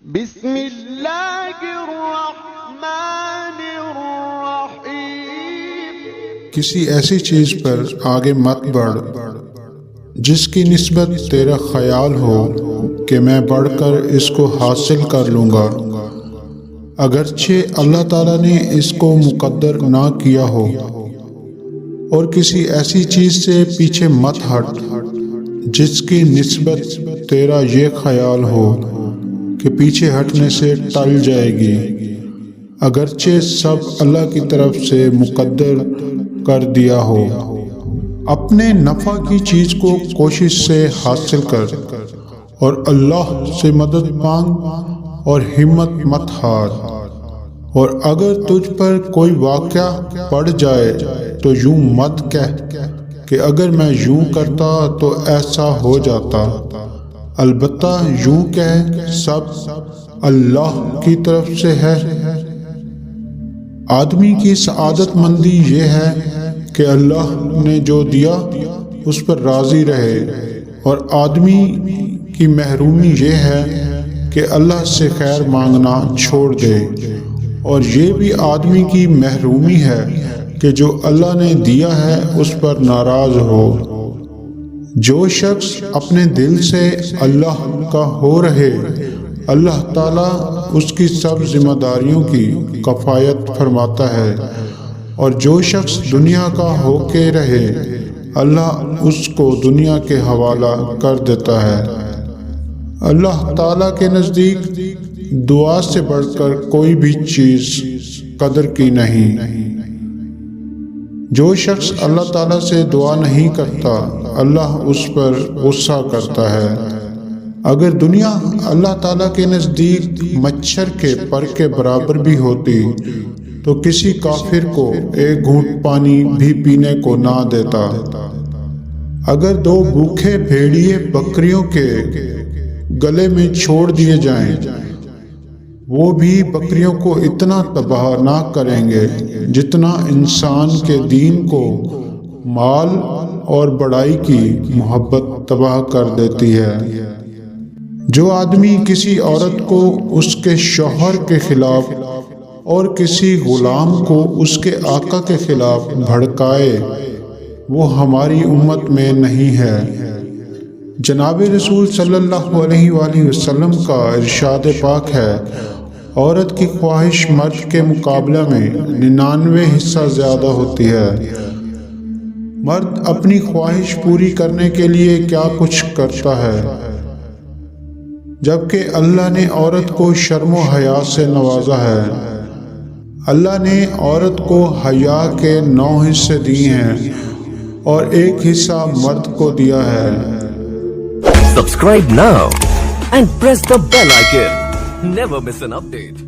بسم اللہ الرحمن الرحیم۔ کسی ایسی چیز پر آگے مت بڑھ جس کی نسبت تیرا خیال ہو کہ میں بڑھ کر اس کو حاصل کر لوں گا، اگرچہ اللہ تعالیٰ نے اس کو مقدر نہ کیا ہو۔ اور کسی ایسی چیز سے پیچھے مت ہٹ جس کی نسبت تیرا یہ خیال ہو کہ پیچھے ہٹنے سے ٹل جائے گی، اگرچہ سب اللہ کی طرف سے مقدر کر دیا ہو۔ اپنے نفع کی چیز کو کوشش سے حاصل کر اور اللہ سے مدد مانگ اور ہمت مت ہار۔ اور اگر تجھ پر کوئی واقعہ پڑ جائے تو یوں مت کہہ کہ اگر میں یوں کرتا تو ایسا ہو جاتا، البتہ یوں کہہ سب اللہ کی طرف سے ہے۔ آدمی کی سعادت مندی یہ ہے کہ اللہ نے جو دیا اس پر راضی رہے، اور آدمی کی محرومی یہ ہے کہ اللہ سے خیر مانگنا چھوڑ دے، اور یہ بھی آدمی کی محرومی ہے کہ جو اللہ نے دیا ہے اس پر ناراض ہو۔ جو شخص اپنے دل سے اللہ کا ہو رہے، اللہ تعالیٰ اس کی سب ذمہ داریوں کی کفایت فرماتا ہے، اور جو شخص دنیا کا ہو کے رہے، اللہ اس کو دنیا کے حوالہ کر دیتا ہے۔ اللہ تعالیٰ کے نزدیک دعا سے بڑھ کر کوئی بھی چیز قدر کی نہیں۔ جو شخص اللہ تعالیٰ سے دعا نہیں کرتا، اللہ اس پر غصہ کرتا ہے۔ اگر دنیا اللہ تعالیٰ کے نزدیک مچھر کے پر کے برابر بھی ہوتی تو کسی کافر کو ایک گھونٹ پانی بھی پینے کو نہ دیتا۔ اگر دو بھوکے بھیڑیے بکریوں کے گلے میں چھوڑ دیے جائیں، وہ بھی بکریوں کو اتنا تباہ نہ کریں گے جتنا انسان کے دین کو مال اور بڑائی کی محبت تباہ کر دیتی ہے۔ جو آدمی کسی عورت کو اس کے شوہر کے خلاف اور کسی غلام کو اس کے آقا کے خلاف بھڑکائے، وہ ہماری امت میں نہیں ہے۔ جناب رسول صلی اللہ علیہ وآلہ وسلم کا ارشاد پاک ہے، عورت کی خواہش مرد کے مقابلے میں 99 حصہ زیادہ ہوتی ہے۔ مرد اپنی خواہش پوری کرنے کے لیے کیا کچھ کرتا ہے، جبکہ اللہ نے عورت کو شرم و حیا سے نوازا ہے۔ اللہ نے عورت کو حیا کے 9 حصے دیے ہیں اور 1 حصہ مرد کو دیا ہے۔ Subscribe now and press the bell icon. Never miss an update.